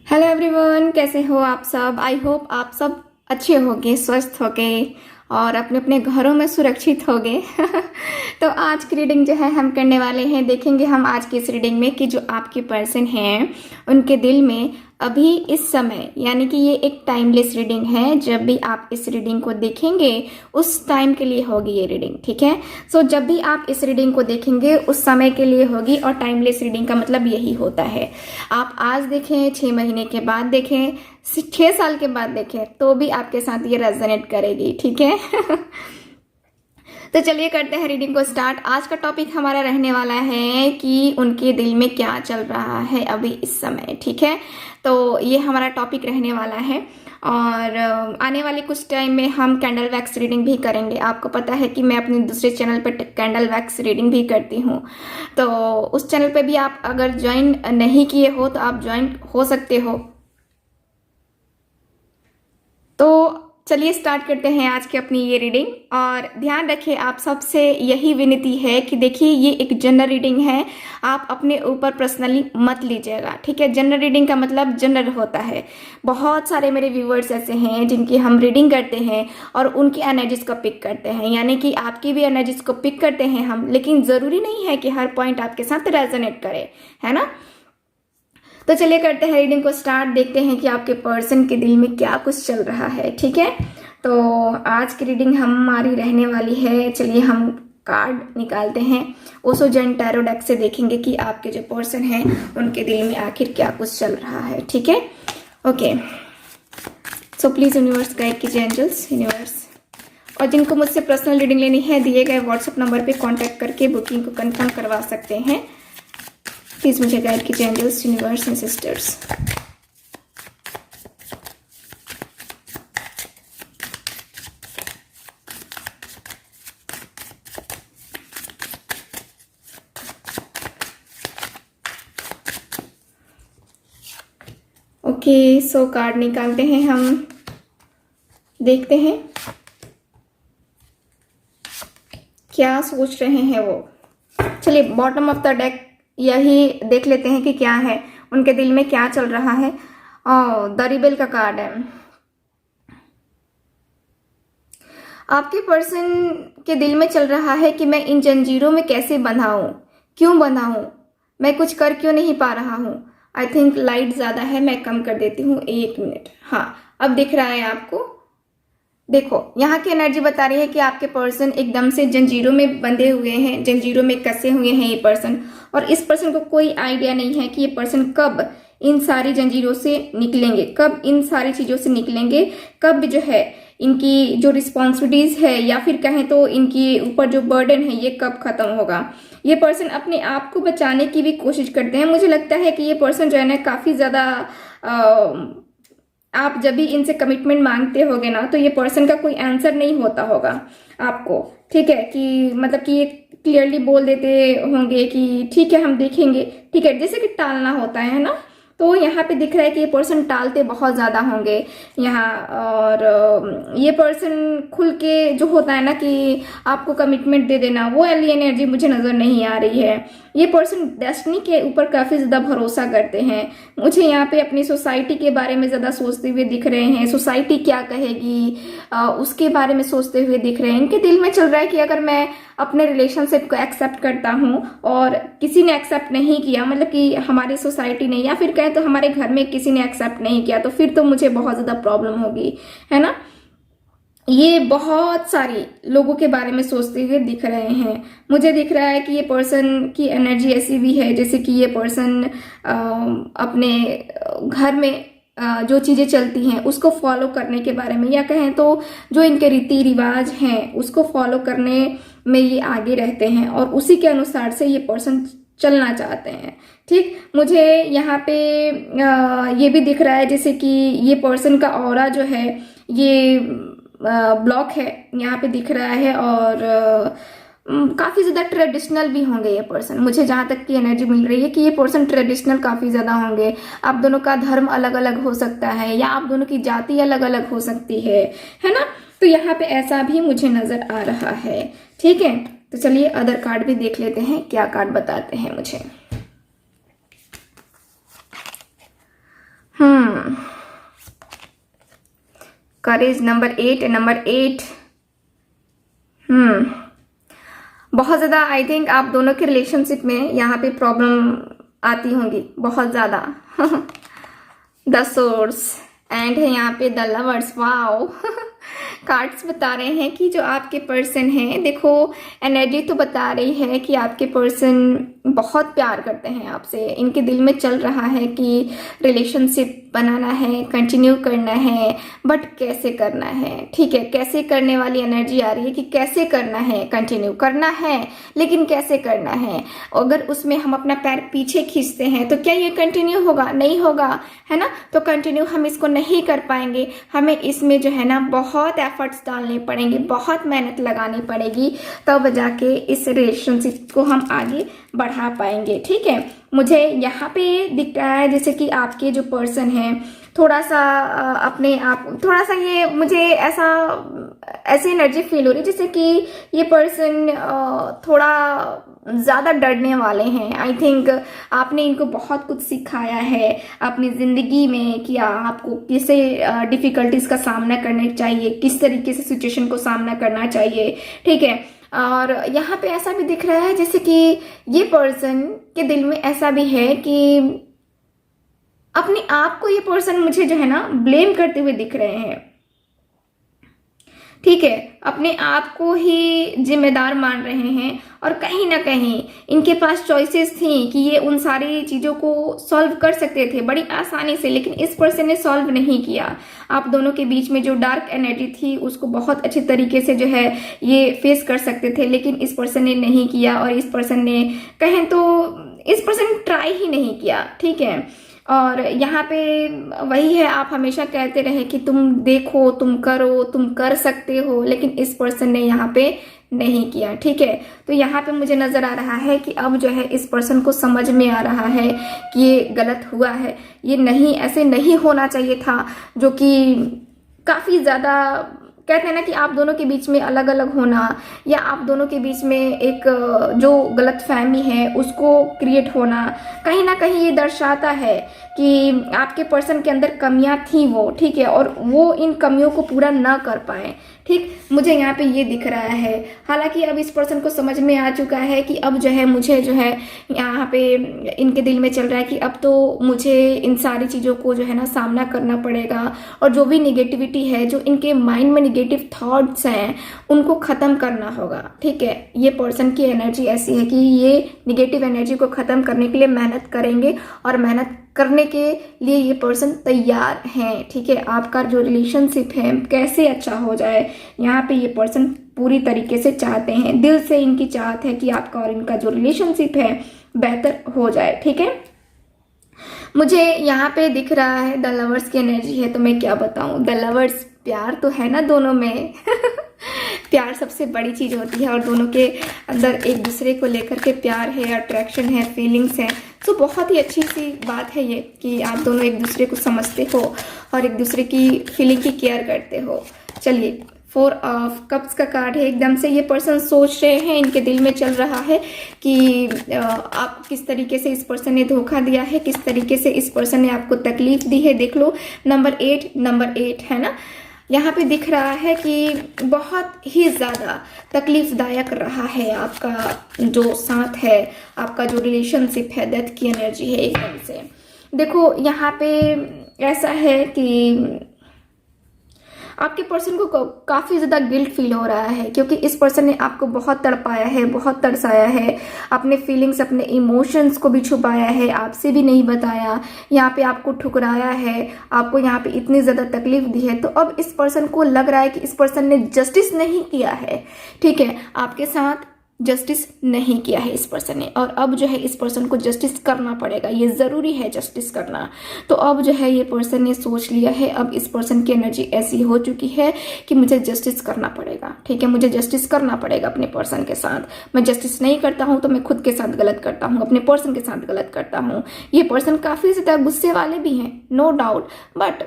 Hello everyone, कैसे हो आप सब। आई होप आप सब अच्छे होगे, स्वस्थ होगे और अपने अपने घरों में सुरक्षित होगे। तो आज की रीडिंग जो है हम करने वाले हैं, देखेंगे हम आज की इस रीडिंग में कि जो आपके पर्सन हैं उनके दिल में अभी इस समय, यानी कि ये एक टाइमलेस रीडिंग है। जब भी आप इस रीडिंग को देखेंगे उस टाइम के लिए होगी ये रीडिंग, ठीक है। सो जब भी आप इस रीडिंग को देखेंगे उस समय के लिए होगी, और टाइमलेस रीडिंग का मतलब यही होता है। आप आज देखें, 6 महीने के बाद देखें, 6 साल के बाद देखें, तो भी आपके साथ ये रेजोनेट करेगी, ठीक है। तो चलिए करते हैं रीडिंग को स्टार्ट। आज का टॉपिक हमारा रहने वाला है कि उनके दिल में क्या चल रहा है अभी इस समय, ठीक है। तो ये हमारा टॉपिक रहने वाला है, और आने वाले कुछ टाइम में हम कैंडल वैक्स रीडिंग भी करेंगे। आपको पता है कि मैं अपने दूसरे चैनल पर कैंडल वैक्स रीडिंग भी करती हूँ, तो उस चैनल पे भी आप अगर ज्वाइन नहीं किए हो तो आप ज्वाइन हो सकते हो। तो चलिए स्टार्ट करते हैं आज की अपनी ये रीडिंग। और ध्यान रखें, आप सबसे यही विनती है कि देखिए ये एक जनरल रीडिंग है, आप अपने ऊपर पर्सनली मत लीजिएगा, ठीक है। जनरल रीडिंग का मतलब जनरल होता है। बहुत सारे मेरे व्यूवर्स ऐसे हैं जिनकी हम रीडिंग करते हैं और उनकी एनर्जीज को पिक करते हैं, यानी कि आपकी भी एनर्जीज को पिक करते हैं हम, लेकिन ज़रूरी नहीं है कि हर पॉइंट आपके साथ रेजोनेट करे, है ना। तो चलिए करते हैं रीडिंग को स्टार्ट, देखते हैं कि आपके पर्सन के दिल में क्या कुछ चल रहा है, ठीक है। तो आज की रीडिंग हमारी रहने वाली है, चलिए हम कार्ड निकालते हैं। ओशो जैन टैरो डेक से देखेंगे कि आपके जो पर्सन हैं उनके दिल में आखिर क्या कुछ चल रहा है, ठीक है। Okay, so please universe guide कीजिए, एंजल्स यूनिवर्स। और जिनको मुझसे पर्सनल रीडिंग लेनी है, दिए गए व्हाट्सएप नंबर पे कांटेक्ट करके बुकिंग को कंफर्म करवा सकते हैं। प्लीज मुझे गाइड कीजिए, angels, universe and sisters. Okay, so card निकालते हैं हम, देखते हैं क्या सोच रहे हैं वो। चलिए बॉटम ऑफ द डेक यही देख लेते हैं कि क्या है, उनके दिल में क्या चल रहा है। द रिबेल का कार्ड है। आपके पर्सन के दिल में चल रहा है कि मैं इन जंजीरों में कैसे बंधा हूं, क्यों बंधा हूं, मैं कुछ कर क्यों नहीं पा रहा हूं। आई थिंक लाइट ज्यादा है, मैं कम कर देती हूँ, 1 मिनट। हाँ, अब दिख रहा है आपको। देखो यहाँ की एनर्जी बता रही है कि आपके पर्सन एकदम से जंजीरों में बंधे हुए हैं, जंजीरों में कसे हुए हैं ये पर्सन, और इस पर्सन को कोई आइडिया नहीं है कि ये पर्सन कब इन सारी जंजीरों से निकलेंगे, कब इन सारी चीजों से निकलेंगे, कब जो है इनकी जो रिस्पॉन्सिबिलिटीज है या फिर कहें तो इनकी ऊपर जो बर्डन है ये कब खत्म होगा। ये पर्सन अपने आप को बचाने की भी कोशिश करते हैं। मुझे लगता है कि ये पर्सन जो है ना काफी ज्यादा आप जब भी इनसे कमिटमेंट मांगते होगे ना, तो ये पर्सन का कोई आंसर नहीं होता होगा आपको, ठीक है। कि मतलब कि ये क्लियरली बोल देते होंगे कि ठीक है हम देखेंगे, ठीक है, जैसे कि टालना होता है ना। तो यहाँ पे दिख रहा है कि ये पर्सन टालते बहुत ज्यादा होंगे यहाँ। और ये पर्सन खुल के जो होता है ना कि आपको कमिटमेंट दे देना, वो वाली एनर्जी मुझे नजर नहीं आ रही है। ये पर्सन डेस्टिनी के ऊपर काफी ज्यादा भरोसा करते हैं। मुझे यहाँ पे अपनी सोसाइटी के बारे में ज्यादा सोचते हुए दिख रहे हैं, सोसाइटी क्या कहेगी उसके बारे में सोचते हुए दिख रहे हैं। इनके दिल में चल रहा है कि अगर मैं अपने रिलेशनशिप को एक्सेप्ट करता हूँ और किसी ने एक्सेप्ट नहीं किया, मतलब कि हमारी सोसाइटी ने या फिर कहें तो हमारे घर में किसी ने एक्सेप्ट नहीं किया, तो फिर तो मुझे बहुत ज्यादा प्रॉब्लम होगी, है ना। ये बहुत सारी लोगों के बारे में सोचते हुए दिख रहे हैं। मुझे दिख रहा है कि ये पर्सन की एनर्जी ऐसी भी है जैसे कि ये पर्सन अपने घर में जो चीजें चलती हैं उसको फॉलो करने के बारे में, या कहें तो जो इनके रीति रिवाज हैं उसको फॉलो करने में ये आगे रहते हैं और उसी के अनुसार से ये पर्सन चलना चाहते हैं, ठीक। मुझे यहाँ पे ये भी दिख रहा है जैसे कि ये पर्सन का ऑरा जो है ये ब्लॉक है, यहाँ पे दिख रहा है। और काफी ज्यादा ट्रेडिशनल भी होंगे ये पर्सन। मुझे जहां तक की एनर्जी मिल रही है कि ये पर्सन ट्रेडिशनल काफी ज्यादा होंगे। आप दोनों का धर्म अलग अलग हो सकता है, या आप दोनों की जाति अलग अलग हो सकती है ना। तो यहाँ पे ऐसा भी मुझे नजर आ रहा है, ठीक है। तो चलिए अदर कार्ड भी देख लेते हैं क्या कार्ड बताते हैं मुझे। करेज नंबर 8, नंबर 8। बहुत ज़्यादा आई थिंक आप दोनों के रिलेशनशिप में यहाँ पे प्रॉब्लम आती होंगी, बहुत ज़्यादा। द सोर्स एंड है यहाँ पे द लवर्स। वाओ कार्ड्स बता रहे हैं कि जो आपके पर्सन हैं, देखो एनर्जी तो बता रही है कि आपके पर्सन बहुत प्यार करते हैं आपसे। इनके दिल में चल रहा है कि रिलेशनशिप बनाना है, कंटिन्यू करना है, बट कैसे करना है। ठीक है, कैसे करने वाली एनर्जी आ रही है कि कैसे करना है, कंटिन्यू करना है, लेकिन कैसे करना है। अगर उसमें हम अपना पैर पीछे खींचते हैं तो क्या ये कंटिन्यू होगा? नहीं होगा, है ना। तो कंटिन्यू हम इसको नहीं कर पाएंगे। हमें इसमें जो है ना बहुत एफर्ट्स डालने पड़ेंगे, बहुत मेहनत लगानी पड़ेगी, तब जाके इस रिलेशनशिप को हम आगे बढ़ा पाएंगे। ठीक है, मुझे यहाँ पे दिख रहा है जैसे कि आपके जो पर्सन है थोड़ा सा अपने आप, थोड़ा सा ये मुझे ऐसी एनर्जी फील हो रही है जैसे कि ये पर्सन थोड़ा ज़्यादा डरने वाले हैं। आई थिंक आपने इनको बहुत कुछ सिखाया है अपनी ज़िंदगी में कि आपको किसे डिफ़िकल्टीज़ का सामना करना चाहिए, किस तरीके से सिचुएशन को सामना करना चाहिए। ठीक है, और यहाँ पे ऐसा भी दिख रहा है जैसे कि ये पर्सन के दिल में ऐसा भी है कि अपने आप को ये पर्सन मुझे जो है ना ब्लेम करते हुए दिख रहे हैं। ठीक है, अपने आप को ही जिम्मेदार मान रहे हैं और कहीं ना कहीं इनके पास चॉइसेस थी कि ये उन सारी चीज़ों को सॉल्व कर सकते थे बड़ी आसानी से, लेकिन इस पर्सन ने सॉल्व नहीं किया। आप दोनों के बीच में जो डार्क एनर्जी थी उसको बहुत अच्छे तरीके से जो है ये फेस कर सकते थे, लेकिन इस पर्सन ने नहीं किया। और इस पर्सन ने कहें तो इस पर्सन ने ट्राई ही नहीं किया। ठीक है, और यहाँ पे वही है, आप हमेशा कहते रहे कि तुम देखो, तुम करो, तुम कर सकते हो, लेकिन इस पर्सन ने यहाँ पे नहीं किया। ठीक है, तो यहाँ पे मुझे नज़र आ रहा है कि अब जो है इस पर्सन को समझ में आ रहा है कि ये गलत हुआ है, ये नहीं, ऐसे नहीं होना चाहिए था। जो कि काफ़ी ज़्यादा कहते हैं ना कि आप दोनों के बीच में अलग अलग होना या आप दोनों के बीच में एक जो गलत फहमी है उसको क्रिएट होना, कहीं ना कहीं ये दर्शाता है कि आपके पर्सन के अंदर कमियां थी वो। ठीक है, और वो इन कमियों को पूरा ना कर पाए। ठीक, मुझे यहाँ पे ये दिख रहा है। हालांकि अब इस पर्सन को समझ में आ चुका है कि अब जो है मुझे जो है यहाँ पे इनके दिल में चल रहा है कि अब तो मुझे इन सारी चीज़ों को जो है ना सामना करना पड़ेगा, और जो भी निगेटिविटी है, जो इनके माइंड में निगेटिव थॉट्स हैं, उनको ख़त्म करना होगा। ठीक है, ये पर्सन की एनर्जी ऐसी है कि ये निगेटिव एनर्जी को ख़त्म करने के लिए मेहनत करेंगे और मेहनत करने के लिए ये पर्सन तैयार हैं। ठीक है, आपका जो रिलेशनशिप है कैसे अच्छा हो जाए, यहाँ पे ये पर्सन पूरी तरीके से चाहते हैं, दिल से इनकी चाहत है कि आपका और इनका जो रिलेशनशिप है बेहतर हो जाए। ठीक है, मुझे यहाँ पे दिख रहा है द लवर्स की एनर्जी है, तो मैं क्या बताऊँ। द लवर्स, प्यार तो है ना दोनों में प्यार सबसे बड़ी चीज़ होती है और दोनों के अंदर एक दूसरे को लेकर के प्यार है, अट्रैक्शन है, फीलिंग्स है। तो बहुत ही अच्छी सी बात है ये कि आप दोनों एक दूसरे को समझते हो और एक दूसरे की फीलिंग की केयर करते हो। चलिए, 4 ऑफ कप्स का कार्ड है। एकदम से ये पर्सन सोच रहे हैं, इनके दिल में चल रहा है कि आप किस तरीके से इस पर्सन ने धोखा दिया है, किस तरीके से इस पर्सन ने आपको तकलीफ दी है। देख लो, नंबर 8 है ना, यहाँ पे दिख रहा है कि बहुत ही ज़्यादा तकलीफदायक रहा है आपका जो साथ है, आपका जो रिलेशनशिप है। डेथ की एनर्जी है एकदम से। देखो, यहाँ पे ऐसा है कि आपके पर्सन को काफ़ी ज़्यादा गिल्ट फील हो रहा है, क्योंकि इस पर्सन ने आपको बहुत तड़पाया है, बहुत तरसाया है, अपने फीलिंग्स, अपने इमोशंस को भी छुपाया है, आपसे भी नहीं बताया, यहाँ पे आपको ठुकराया है, आपको यहाँ पे इतनी ज़्यादा तकलीफ दी है। तो अब इस पर्सन को लग रहा है कि इस पर्सन ने जस्टिस नहीं किया है। ठीक है, आपके साथ जस्टिस नहीं किया है इस पर्सन ने, और अब जो है इस पर्सन को जस्टिस करना पड़ेगा, ये ज़रूरी है जस्टिस करना। तो अब जो है ये पर्सन ने सोच लिया है, अब इस पर्सन की एनर्जी ऐसी हो चुकी है कि मुझे जस्टिस करना पड़ेगा। ठीक है, मुझे जस्टिस करना पड़ेगा अपने पर्सन के साथ। मैं जस्टिस नहीं करता हूँ तो मैं खुद के साथ गलत करता हूँ, अपने पर्सन के साथ गलत करता हूँ। ये पर्सन काफ़ी ज़्यादा गुस्से वाले भी हैं, नो डाउट, बट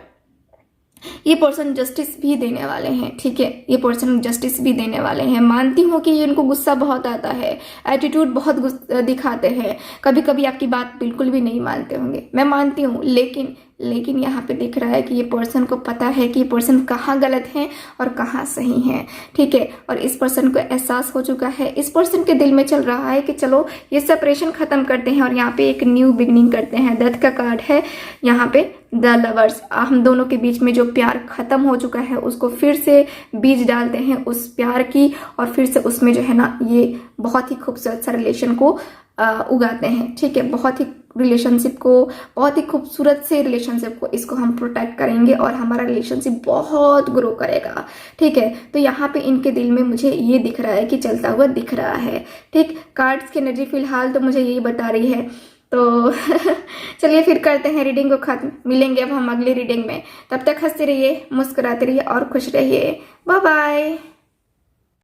ये पर्सन जस्टिस भी देने वाले हैं, ठीक है, ये पर्सन जस्टिस भी देने वाले हैं। मानती हूँ कि इनको गुस्सा बहुत आता है, एटीट्यूड बहुत दिखाते हैं, कभी कभी आपकी बात बिल्कुल भी नहीं मानते होंगे, मैं मानती हूँ, लेकिन यहाँ पे दिख रहा है कि ये पर्सन को पता है कि ये पर्सन कहाँ गलत है और कहाँ सही है, ठीक है। और इस पर्सन को एहसास हो चुका है, इस पर्सन के दिल में चल रहा है कि चलो ये सेपरेशन खत्म करते हैं और यहाँ पे एक न्यू बिगनिंग करते हैं। डेथ का कार्ड है यहाँ पे, द लवर्स, हम दोनों के बीच में जो प्यार खत्म हो चुका है उसको फिर से बीज डालते हैं उस प्यार की, और फिर से उसमें जो है ना ये बहुत ही खूबसूरत सा रिलेशन को उगाते हैं, ठीक है। बहुत ही रिलेशनशिप को, बहुत ही खूबसूरत से रिलेशनशिप को, इसको हम प्रोटेक्ट करेंगे और हमारा रिलेशनशिप बहुत ग्रो करेगा, ठीक है। तो यहाँ पे इनके दिल में मुझे ये दिख रहा है कि चलता हुआ दिख रहा है, ठीक। कार्ड्स की एनर्जी फिलहाल तो मुझे यही बता रही है। तो चलिए फिर करते हैं रीडिंग को खत्म, मिलेंगे अब हम अगली रीडिंग में। तब तक हंसते रहिए, मुस्कुराते रहिए और खुश रहिए। Bye bye.